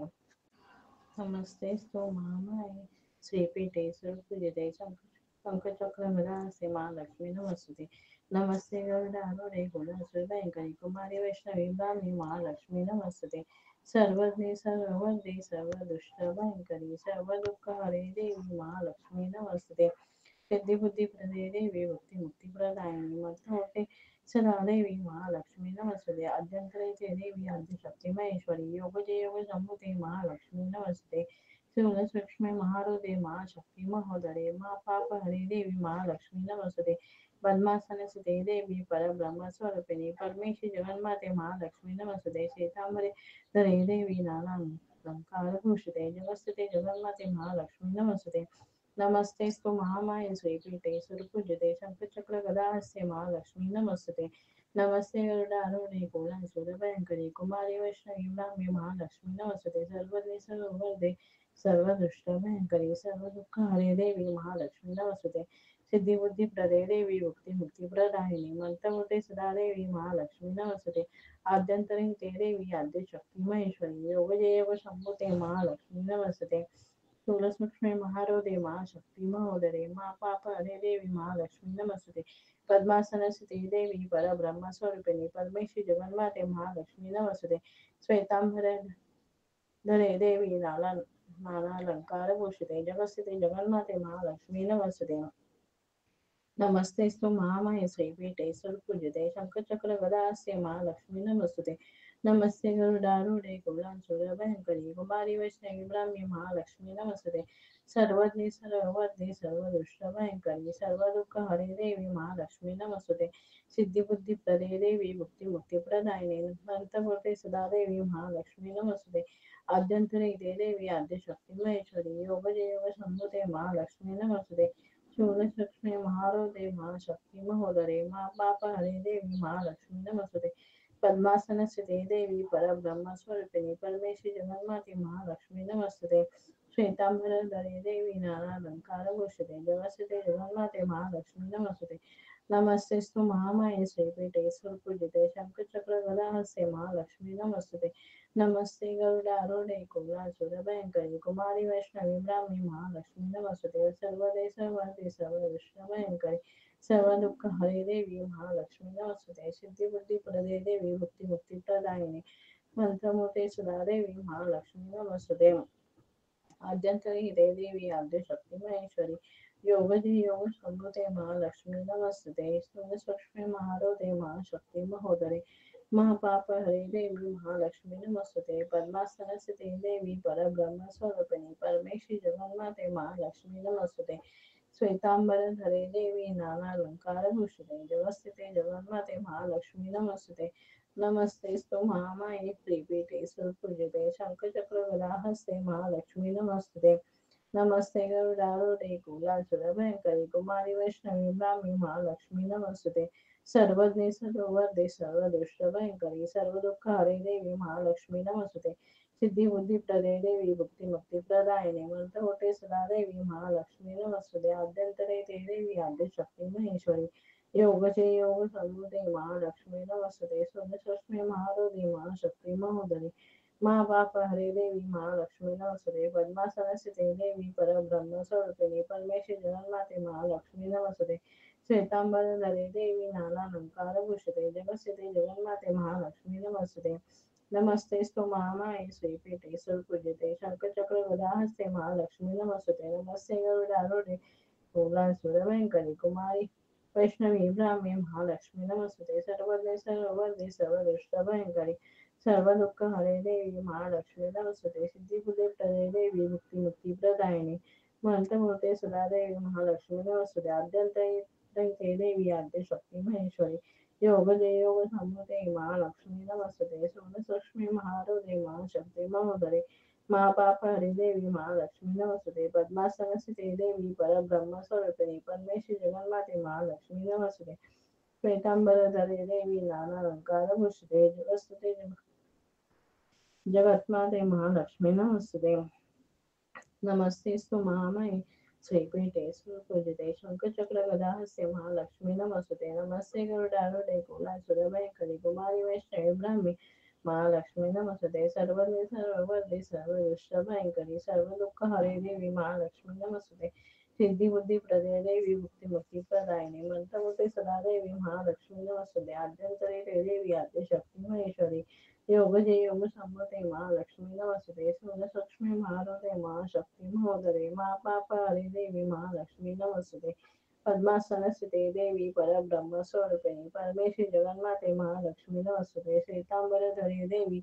नमस्ते स्तु महामाये श्रीपीठे सुरपूजिते शंखचक्रगदाहस्ते महालक्ष्मी नमस्ते नमस्ते गरुडारूढे कुलश्रीभयङ्करि कुमारी वैष्णवी ब्राह्मी महालक्ष्मी नमस्ते सर्वज्ञे सर्ववरदे सर्वदुष्टभयङ्करि सर्वदुःखहरे देवी महालक्ष्मी नमस्ते सिद्धिबुद्धिप्रदे देवी भक्तिमुक्तिप्रदायिनी मंत्रमूर्ते सदा देवी महालक्ष्मी नमस्ते आद्यंतरैते देवी आद्यशक्ती महेश्वरी योगजय योग संभूते महालक्ष्मी नमस्ते शिवसूक्ष्मे महारुदे महाशक्ती महोदरे महापापहरे देवी महालक्ष्मी नमस्ते पद्मासनस्थिते देवी परब्रह्म स्वरूपिणी परमेश्वरी जगन्माते महालक्ष्मी नमस्ते श्वेतांबरे धरे देवी नानालंकारभूषिते जगत्स्थिते जगन्माते महालक्ष्मी नमस्ते नमस्ते स्तु महामाये श्रीपीठे सुरपूजिते शंखचक्र गदाहस्ते महालक्ष्मी नमस्ते नमस्ते गरुडारूढे कुलासुरभयङ्करि कुमारी वैष्णवी ब्राह्मी महालक्ष्मी नमस्ते सर्वदे सर्ववरदे सर्वदुष्टभयङ्करि सर्वदुःखहरे देवी महालक्ष्मी नमस्ते सिद्धिबुद्धिप्रदे देवी मुक्तिप्रदायिनी मंत्रमूर्ते सदा देवी महालक्ष्मी नमस्ते आद्यंतरिते देवी आद्यशक्ती महेश्वरी योगजय योग संभूते महालक्ष्मी नमस्ते स्थूलसूक्ष्मे महारौदे महाशक्ती महोदरे महापापहरे देवी महालक्ष्मी नमस्ते पद्मासनस्थिते देवी परब्रह्मस्वरूपिणी परमेश्वरी जगन्माते महालक्ष्मी नमस्ते श्वेतांबरे धरे देवी नानालंकारभूषिते जगत्स्थिते जगन्माते महालक्ष्मी नमस्ते नमस्ते स्तु महामाये श्रीपीठे सुरपूजिते शंखचक्र गदाहस्ते महालक्ष्मी नमस्ते नमस्ते गरुडारूढे कुलासुरभयङ्करि कुमारी वैष्णवी ब्राह्मी महालक्ष्मी नमस्ते सर्वज्ञे सर्ववरदे सर्वदुष्टभयङ्करि सर्वदुःखहरे देवी महालक्ष्मी नमस्ते सिद्धिबुद्धिप्रदे देवी भक्तिमुक्तिप्रदायिनी मंत्रमूर्ते सदा देवी महालक्ष्मी नमस्ते आद्यंतरे देवी आद्यशक्ती महेश्वरी योगजय योग संभूते महालक्ष्मी नमस्ते शूलसूक्ष्मे महारौद्रे महाशक्ति महोदरे महापापहरे देवी महालक्ष्मी नमस्ते पद्मासनस्थिते देवी परब्रह्मस्वरूपिणी परमेश्वरी जगन्माते महालक्ष्मी नमस्ते श्वेतांबरधरे देवी नानालंकारभूषिते जगत्स्थिते जगन्माते महालक्ष्मी नमस्ते नमस्तेस्तु महामाये श्रीपीठे सुरपूजिते शंखचक्र गदाहस्ते महालक्ष्मी नमस्ते नमस्ते गरुडारूढे कुलासुरभयङ्करि कुमारी वैष्णवी ब्राह्मी महालक्ष्मी नमस्ते सर्वदे सर्वदे सर्वदुष्टभयङ्करि सर्वदुःखहरे देवी महालक्ष्मी नमस्ते सिद्धिबुद्धिप्रदे देवी भक्तिमुक्तिप्रदायिनी मंत्रमूर्ते सदा देवी महालक्ष्मी नमस्ते आद्यंतरी देवी आद्यशक्ती महेश्वरी योगजी योग संभूते महालक्ष्मी नमस्ते स्थूलसूक्ष्मे महारौद्रे महाशक्ती महोदरे महापापहरे देवी महालक्ष्मी नमस्ते पद्मासनस्थिते देवी परब्रह्म स्वरूपिणी परमेश्वरी जगन्माते महालक्ष्मी नमस्ते श्वेतांबरधरे देवी नानालंकारभूषिते जगत्स्थिते जगन्माते महालक्ष्मी नमस्ते नमस्ते स्तु महामाये श्रीपीठे सुरपूजिते शंखचक्र गदाहस्ते महालक्ष्मी नमस्ते नमस्ते गरुडारूढे कुलासुरभयङ्करि कुमारी वैष्णवी ब्राह्मी महालक्ष्मी नमस्ते सर्वज्ञे सर्ववरदे सर्वदुष्टभयङ्करि सर्वदुःखहरे देवी महालक्ष्मी नमस्ते सिद्धिबुद्धिप्रदे देवी भक्तिमुक्तिप्रदायिनी मंत्रकोटे सदा देवी महालक्ष्मी नमस्ते आद्यंतरे ते देवी आद्यशक्ती महेश्वरी योगचे योग संभूते महालक्ष्मी नमस्ते सोनसष्मी महारुद्री महाशक्ती महोदरी महापापहरे देवी महालक्ष्मी नमस्ते पद्मासनस्थिते देवी परब्रह्म स्वरूपिणी परमेश्वरी जगन्माते महालक्ष्मी नमस्ते श्वेतांबरधरे देवी नानालंकारभूषिते जगत्स्थिते जगन्माते महालक्ष्मी नमस्ते नमस्तेस्तु महामाये श्रीपीठे सुरपूजिते शंखचक्र गदाहस्ते महालक्ष्मी नमस्ते नमस्ते गरुडारूढे कुलासुरभयङ्करि कुमारी वैष्णवी ब्राह्मी महालक्ष्मी नमस्ते सर्वज्ञे सर्ववरदे सर्वदुष्टभयङ्करि सर्वदुःखहरे देवी महालक्ष्मी नमस्ते सिद्धिबुद्धिप्रदे देवी भक्तिमुक्तिप्रदायिनी मंत्रमूर्ते सदा देवी महालक्ष्मी नमस्ते आद्यंतरैते देवी आद्यशक्ती महेश्वरी योगजय योग संभूते महालक्ष्मी नमस्ते सोनसूक्ष्मी महारुद्रे महाशक्ती महोदरे महापापहरे देवी महालक्ष्मी नमस्ते पद्मासनस्थिते देवी परब्रह्म स्वरूपिणी परमेश्वरी जगन्माते महालक्ष्मी नमस्ते श्वेतांबरधरे देवी नानालंकारभूषिते जगत्स्थिते जगन्माते महालक्ष्मी नमस्ते नमस्तेस्तु महामये श्रीपीठे सुपूजिते शंखचक्र गदाहस्ते महालक्ष्मी नमस्ते नमस्ते गरुडारूढे कुलासुरभयङ्करि कुमारि वैष्णवी ब्राह्मी महालक्ष्मी नमस्ते सर्वदे सर्ववर्धे सर्वदुष्टभयङ्करि सर्वदुःखहरे देवी महालक्ष्मी नमस्ते सिद्धिबुद्धिप्रदे देवी भुक्तिमुक्तिप्रदायिनी मंत्रमुते सदा देवी महालक्ष्मी नमस्ते आद्यंतरे देवी आद्यशक्ती महेश्वरी योग जय योग संवते महालक्ष्मी नमस्ते सूर्यसूक्ष्मी महारते महाशक्ती महोदरे महापापहरे देवी महालक्ष्मी नमस्ते पद्मासनस्थिते देवी परब्रह्म स्वरूपिणी परमेश्वरी जगन्माते महालक्ष्मी नमस्ते श्वेतांबरधरे देवी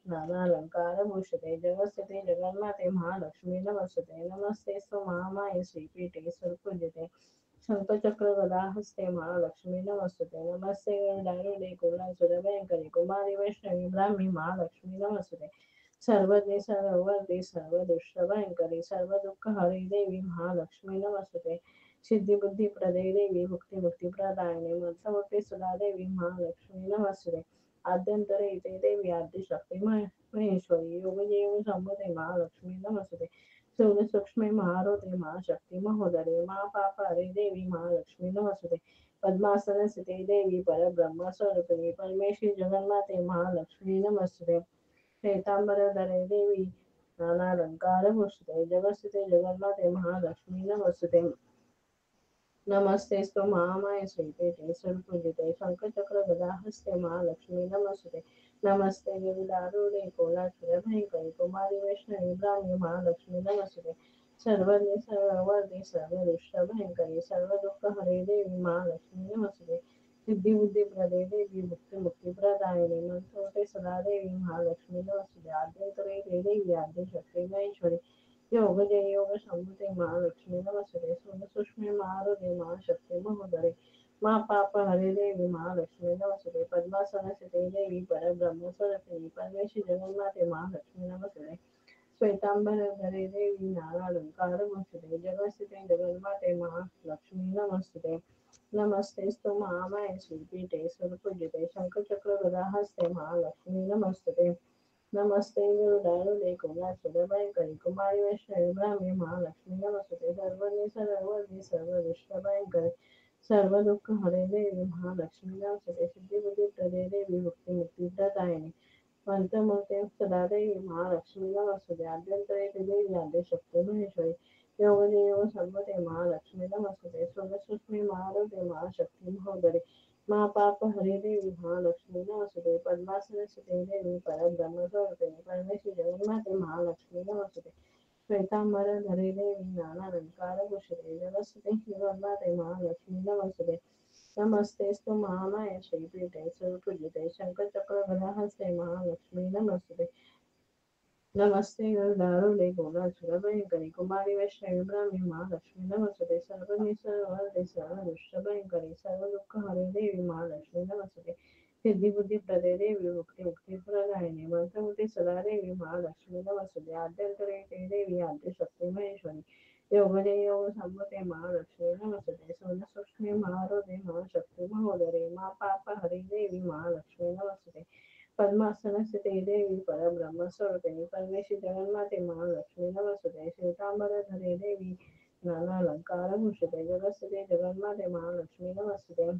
नानालंकारभूषिते जगत्स्थिते जगन्माते महालक्ष्मी नमस्ते नमस्ते स्व महामाये श्रीपीठे सुरपूजिते शंखचक्र गदाहस्ते महालक्ष्मी नमस्ते नमस्ते गरुडारूढे कुलासुरभयङ्करि कुमारि वैष्णवी ब्राह्मी महालक्ष्मी नमस्ते सर्वज्ञे सर्ववर्धे सर्वदुष्टभयङ्करि सर्वदुःखहरे देवी महालक्ष्मी नमस्ते सिद्धिबुद्धिप्रदे देवी भुक्तिमुक्तिप्रदायिनी मंत्रमुक्ते सुधा देवी महालक्ष्मी नमस्ते आद्यंतरे इते देवी आद्यशक्ती महेश्वरी योगजेव संभुते महालक्ष्मी नमस्ते सूक्ष्मे महारोते महाशक्ती महोदरे महापापहरे देवी महालक्ष्मी नमस्ते पद्मासनस्थिते देवी परब्रह्म स्वरूपिणी परमेश्वरी जगन्माते महालक्ष्मी नमस्ते श्वेतांबरधरे देवी नानालंकारभूषिते जगत्स्थिते जगन्माते महालक्ष्मी नमस्ते नमस्तेस्तु महामाये श्रीपीठे सुरपूजिते शंखचक्र गदाहस्ते महालक्ष्मी नमस्ते नमस्ते गिरिधारूढे कोलासुरभयङ्करि कुमारि वैष्णवी ब्राह्मी महालक्ष्मी नमस्ते सर्वज्ञे सर्ववर्धे सर्वदुष्टभयङ्करि सर्वदुःखहरे देवी महालक्ष्मी नमस्ते सिद्धिबुद्धिप्रदे देवी भुक्तिमुक्तिप्रदायिनी मंत्रमुते सदा देवी महालक्ष्मी नमस्ते आद्यंतरे देवी आद्यशक्ती महेश्वरी योग जय योग संभुते महालक्ष्मी नमस्ते सूक्ष्मे महारुदे महाशक्ती महोदरे पाप हरे देवी महालक्ष्मी नमस्ते पद्मासनस्थिते देवी परब्रह्म स्वरूपिणी परमेश्वरी जगन्माते महालक्ष्मी नमस्ते श्वेतांबरधरे देवी नानालंकारभूषिते जगत्स्थिते जगन्माते महालक्ष्मी नमस्ते नमस्तेस्तु महामाये श्रीपीठे सुरपूजिते शंखचक्र गदाहस्ते महालक्ष्मी नमस्ते नमस्ते गुरुदारुडे कुलासुरभयङ्करि कुमारि वैष्णवी ब्राह्मी महालक्ष्मी नमस्ते सर्वज्ञे सर्ववर्धे सर्वदुष्टभयङ्करि सर्वदुःखहरे देवी महालक्ष्मी नमस्ते सिद्धिबुद्धिप्रदे देवी भुक्तिमुक्तिप्रदायिनी मंत्रमूर्ते सदा देवी महालक्ष्मी नमस्ते आद्यंतरे देवी आद्यशक्ती महेश्वरी योग सर्वते महालक्ष्मी नमस्ते सूक्ष्मी महारुद्रे महाशक्ती महोदरे महापाप हरे देवी महालक्ष्मी नमस्ते पद्मासनस्थिते देवी परब्रह्म स्वरूपिणी परमेश्वरी जगन्माते महालक्ष्मी नमस्ते श्वेतांबरधरे देवी नानालंकारभूषिते जगत्स्थिते जगन्माते महालक्ष्मी नमस्ते नमस्तेस्तु महामाये श्रीपीठे सुरपूजिते शंखचक्र गदाहस्ते महालक्ष्मी नमस्ते नमस्ते गरुडारूढे कुलासुरभयङ्करि कुमारि वैष्णवी ब्राह्मी महालक्ष्मी नमस्ते सर्वज्ञे सर्ववर्धे सर्वदुष्टभयङ्करि सर्वदुःखहरे देवी महालक्ष्मी नमस्ते सिद्धिबुद्धिप्रदे देवी भुक्तिमुक्तिप्रदायिनी मंत्रमुते सदा देवी महालक्ष्मी नमस्ते आद्यंतरे देवी आद्यशक्ती महेश्वरी योगजय योग संभुते महालक्ष्मी नमस्ते सूक्ष्मे महारोदे महाशक्ती महोदरे महापापहरे देवी महालक्ष्मी नमस्ते पद्मासनस्थिते देवी परब्रह्म स्वरूपिणी परमेश्वरी जगन्माते महालक्ष्मी नमस्ते श्वेतांबरधरे देवी नानालंकारभूषिते जगत्स्थिते जगन्माते महालक्ष्मी नमस्ते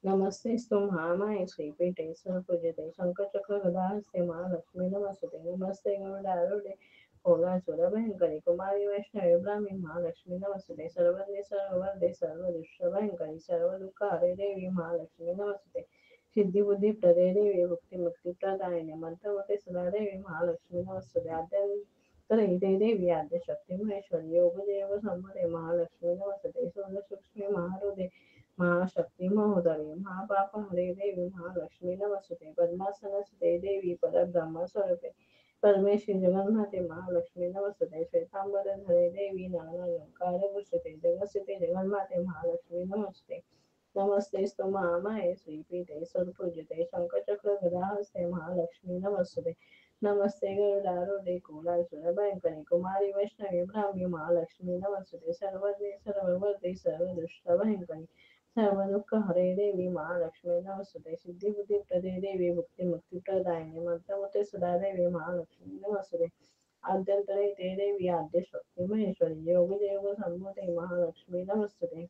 नमस्तेस्तु महामाये श्रीपीठे सुरपूजिते शंखचक्र गदाहस्ते महालक्ष्मी नमस्ते नमस्ते गरुडारूढे कोलासुरभयङ्करि कुमारि वैष्णवी ब्राह्मी महालक्ष्मी नमस्ते सर्वज्ञे सर्ववर्धे सर्वदुष्टभयङ्करि सर्वदुःखहरे देवी महालक्ष्मी नमस्ते सिद्धिबुद्धिप्रदे देवी भुक्तिमुक्तिप्रदायिनी मंत्रमुते सदा देवी महालक्ष्मी नमस्ते आद्यंतरे देवी आद्यशक्ती महेश्वरी योग संभुते महालक्ष्मी नमस्ते सूक्ष्मे महारुदे महाशक्ती महोदरे महापाप हरे देवी महालक्ष्मी नमस्ते पद्मासनस्थिते देवी परब्रह्म स्वरूपे परमेश्वरी जगन्माते महालक्ष्मी नमस्ते श्वेतांबरधरे देवी नानालंकारभूषिते जगत्स्थिते जगन्माते महालक्ष्मी नमस्ते नमस्तेस्तु महामाये श्रीपीठे सुरपूजिते शंखचक्र गदाहस्ते महालक्ष्मी नमस्ते नमस्ते गरुडारूढे कुलासुरभयङ्करि कुमारि वैष्णवी ब्राह्मी महालक्ष्मी नमस्ते सर्वज्ञे सर्ववर्धे सर्वदुष्टभयङ्करि सर्व दुःख हरे देवी महालक्ष्मी नमस्तुते सिद्धिबुद्धी प्रदे देवी भुक्ती मुक्ती प्रदायिनी मंत्रमुते सुधा देवी महालक्ष्मी नमस्तुते आद्यंतरे ते देवी आद्य शक्ती महेश्वरी योग योग सन्मुते महालक्ष्मी नमस्तुते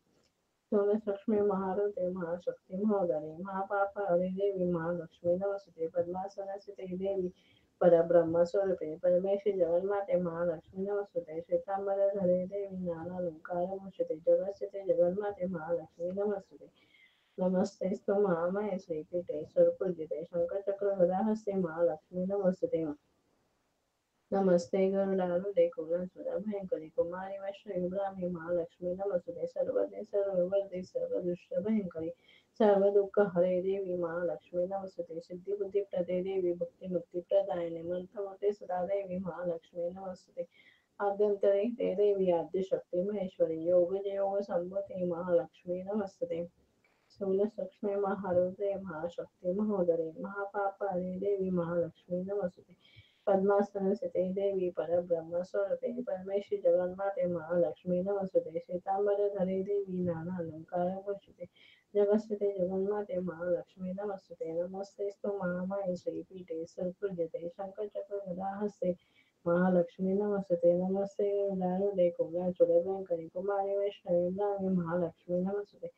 सोमलक्ष्मी महारुते महाशक्ती महोदरी महापाप हरे देवी महालक्ष्मी नमस्तुते पद्मासनस्थिते देवी परब्रह्म स्वरूपे परमेश्वरी जगन्माते महालक्ष्मी नमस्तुते श्वेतांबरधरे देवी नानालंकार भूषिते जगस्थिते जगन्माते महालक्ष्मी नमस्तुते नमस्ते स्तु महामाये श्रीपीठे सर्वपूजिते शंखचक्र गदाहस्ते महालक्ष्मी नमस्तुते नमस्ते गरुडारूढे कुलसुर भयंकरी कुमारी वैष्णवी ब्राह्मी महालक्ष्मी नमस्तुते सर्वज्ञ सर्ववर्धे सर्वदुष्ट भयंकरी सर्व दुःख हरे देवी महालक्ष्मी नमस्तुते सिद्धी बुद्धी प्रदे देवी भक्ती मुक्ती प्रदायिनी मंत्रमुते सदा देवी महालक्ष्मी नमस्तुते आद्यंतरे ते देवी आद्य शक्ती महेश्वरी योग योग संभूते महालक्ष्मी नमस्तुते शूलसूक्ष्मे महारुद्रे महाशक्ती महोदरे महापाप हरे देवी महालक्ष्मी नमस्तुते पद्मासनस्थिते देवी परब्रह्म स्वरूपे परमेश्वरी जगन्माते महालक्ष्मी नमस्तुते श्वेतांबरधरे देवी नाना अलंकार भूषिते जगस्थिते जगन्माते महालक्ष्मी नमस्तुते नमस्तेस्तु महामाये श्रीपीठे सर्वपूज्यते शंखचक्र गदाहस्ते महालक्ष्मी नमस्ते नमस्ते दानुदे कोलाचुरभयंकरी कुमारी वैष्णवी ब्राह्मी महालक्ष्मी नमस्ते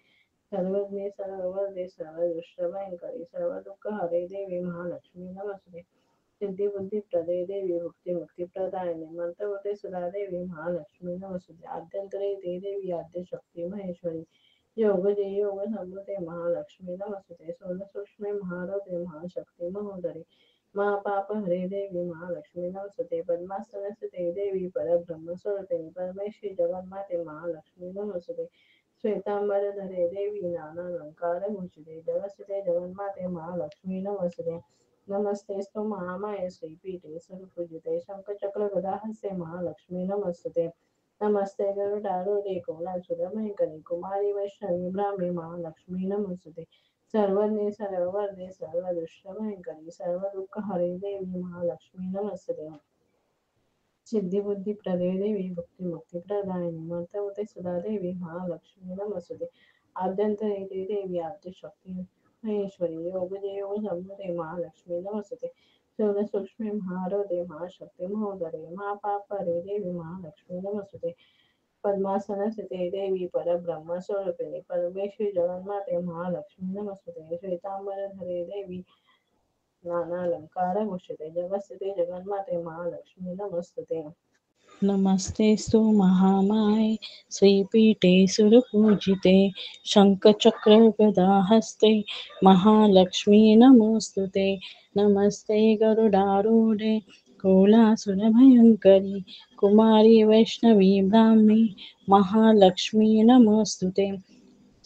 सर्वज्ञे सर्ववर्धे सर्वदुष्टभयंकरी सर्व दुःख हरे देवी महालक्ष्मी नमस्ते सिद्धी बुद्धी प्रदे देवी भुक्ती मुक्ती प्रदायिनी मंत्रवते सुधा देवी महालक्ष्मी नमस्तुते आद्यंतरे ते देवी आद्य शक्ती महेश्वरी योग जे योग समृते महालक्ष्मी नमस्तुते सोलसूक्ष्मे महारथे महाशक्ती महोदरी महापाप हरे देवी महालक्ष्मी नमस्तुते पद्मासनस्थिते देवी परब्रह्म स्वरूपे परमेश्वरी जगन्माते महालक्ष्मी नमस्तुते श्वेतांबरधरे देवी नानालंकार भूषिते जगस्थिते जगन्माते महालक्ष्मी नमस्तुते नमस्तेस्तु महामाये श्रीपीठे सर्वपूजिते शंखचक्र गदाहस्ते महालक्ष्मी नमस्तुते नमस्ते गरुडारूढे कोलासुरभयंकरी कुमारी वैष्णवी ब्राह्मी महालक्ष्मी नमस्तुते सर्वज्ञे सर्ववर्धे सर्वदुष्टभयंकरी सर्व दुःख हरे देवी महालक्ष्मी नमस्तुते सिद्धिबुद्धी प्रदे देवी भक्ती मुक्ती प्रदायिनी मंत्रमुते सुधा देवी महालक्ष्मी नमस्तुते आद्यंतरे ते देवी आद्य शक्ती महेश्वरी योग योग संभुते महालक्ष्मी नमस्तुते सूक्ष्मे महारथे महाशक्ती महोदरे महापाप हरे देवी महालक्ष्मी नमस्तुते पद्मासनस्थिते देवी परब्रह्म स्वरूपिणी परमेश्वरी जगन्माते महालक्ष्मी नमस्तुते श्वेतांबरधरे देवी नानालंकार भूषिते जगस्थिते जगन्माते महालक्ष्मी नमस्तुते नमस्तेस्तु महामाये श्रीपीठे सुरपूजिते शङ्खचक्रगदाहस्ते महालक्ष्मी नमोऽस्तुते नमस्ते गरुडारूढे कोलासुरभयङ्करी कुमारी वैष्णवी ब्राह्मी महालक्ष्मी नमोऽस्तुते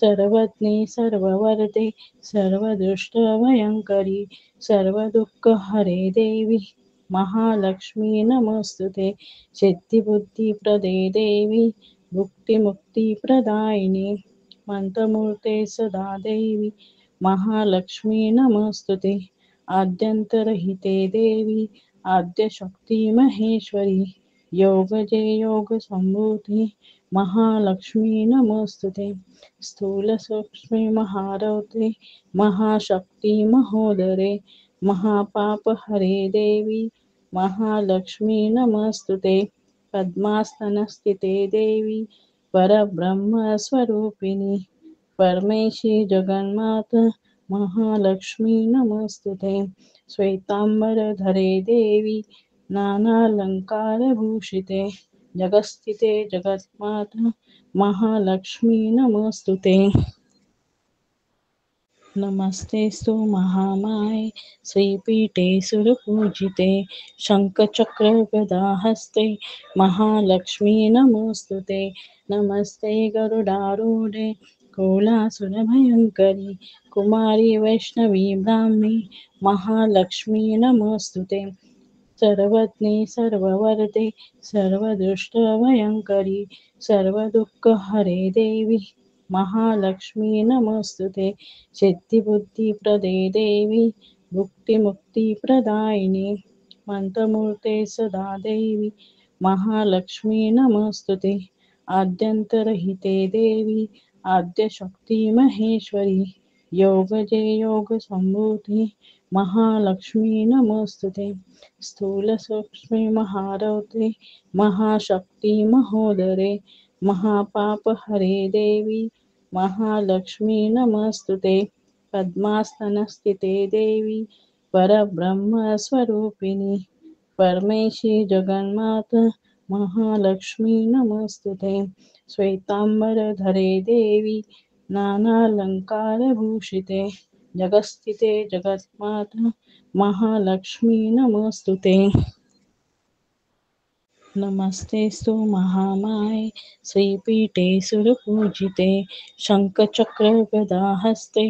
सर्वज्ञे सर्ववर्धे सर्वदुष्टभयङ्करी सर्वदुःखहरे देवी महालक्ष्मी नमोऽस्तुते सिद्धिबुद्धिप्रदे देवी भुक्तिमुक्तिप्रदायिनी मन्त्रमूर्ते सदा देवी महालक्ष्मी नमोऽस्तुते आद्यन्तरहिते देवी आद्यशक्ति महेश्वरी योगजे योगसम्भूते महालक्ष्मी नमोऽस्तुते स्थूलसूक्ष्मे महारौद्रे महाशक्ति महोदरे महापाप हरे देवी महालक्ष्मी नमस्तुते पद्मासनस्थिते देवी परब्रह्मस्वरूपिणी परमेशी जगन्माता महालक्ष्मी नमस्तुते श्वेतांबरधरे देवी नानालंकारभूषिते जगस्थिते जगन्माता महालक्ष्मी नमस्तुते नमस्तेस्तु महामाये श्रीपीठे सुरपूजिते शङ्खचक्रगदाहस्ते महालक्ष्मी नमोऽस्तुते नमस्ते गरुडारूढे कोलासुरभयङ्करी कुमारी वैष्णवी ब्राह्मी महालक्ष्मी नमोऽस्तुते सर्वज्ञे सर्ववर्धे सर्वदुष्टभयङ्करी सर्वदुःखहरे देवी महालक्ष्मी नमोऽस्तुते सिद्धिबुद्धिप्रदे देवी भुक्तिमुक्तिप्रदायिनी मन्त्रमूर्ते सदा देवी महालक्ष्मी नमोऽस्तुते आद्यन्तरहिते देवी आद्यशक्ती महेश्वरी योगजे योग संभूती महालक्ष्मी नमस्तुते स्थूल सूक्ष्मी महारौद्रे महाशक्ती महोदरे महापाप हरे देवी महालक्ष्मी नमस्तुते पद्मासनस्थिते देवी परब्रह्मस्वरूपिणी परमेशी जगन्माता महालक्ष्मी नमस्तुते श्वेतांबरधरे देवी नानालंकारभूषिते जगस्थिते जगन्माता महालक्ष्मी नमस्तुते नमस्तेस्तु महामाये श्रीपीठे सुरपूजिते शङ्खचक्रगदाहस्ते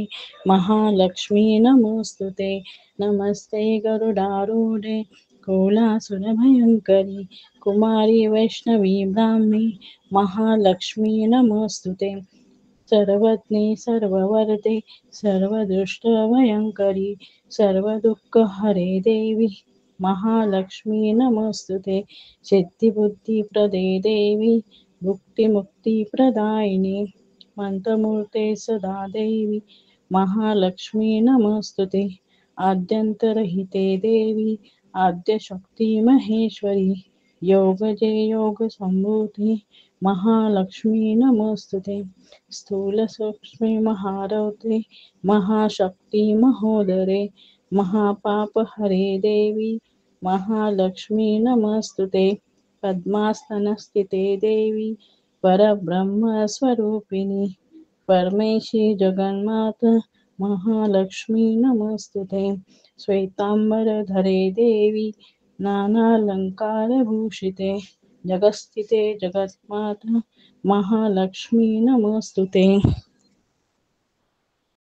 महालक्ष्मी नमोस्तुते नमस्ते गरुडारूढे कोलासुरभयङ्करी कुमारी वैष्णवी ब्राह्मी महालक्ष्मी नमोस्तुते सर्वज्ञे सर्ववरदे सर्वदुष्टभयङ्करी सर्वदुःखहरे देवी महालक्ष्मी नमस्तुते सिद्धिबुद्धिप्रदे देवी भुक्तिमुक्तिप्रदायिनी मंत्रमूर्ते सदा देवी महालक्ष्मी नमस्तुते आद्यन्तरहिते देवी आद्यशक्ती महेश्वरी योगजे योग संभूती महालक्ष्मी नमस्तुते स्थूल सूक्ष्मी महारौद्रे महाशक्ती महोदरे महापाप हरे देवी महालक्ष्मी नमस्तुते पद्मासनस्थिते देवी परब्रह्मस्वरूपिणी परमेशी जगन्माता महालक्ष्मी नमस्तुते श्वेतांबरधरे देवी नानालंकारभूषिते जगस्थिते जगन्माता महालक्ष्मी नमस्तुते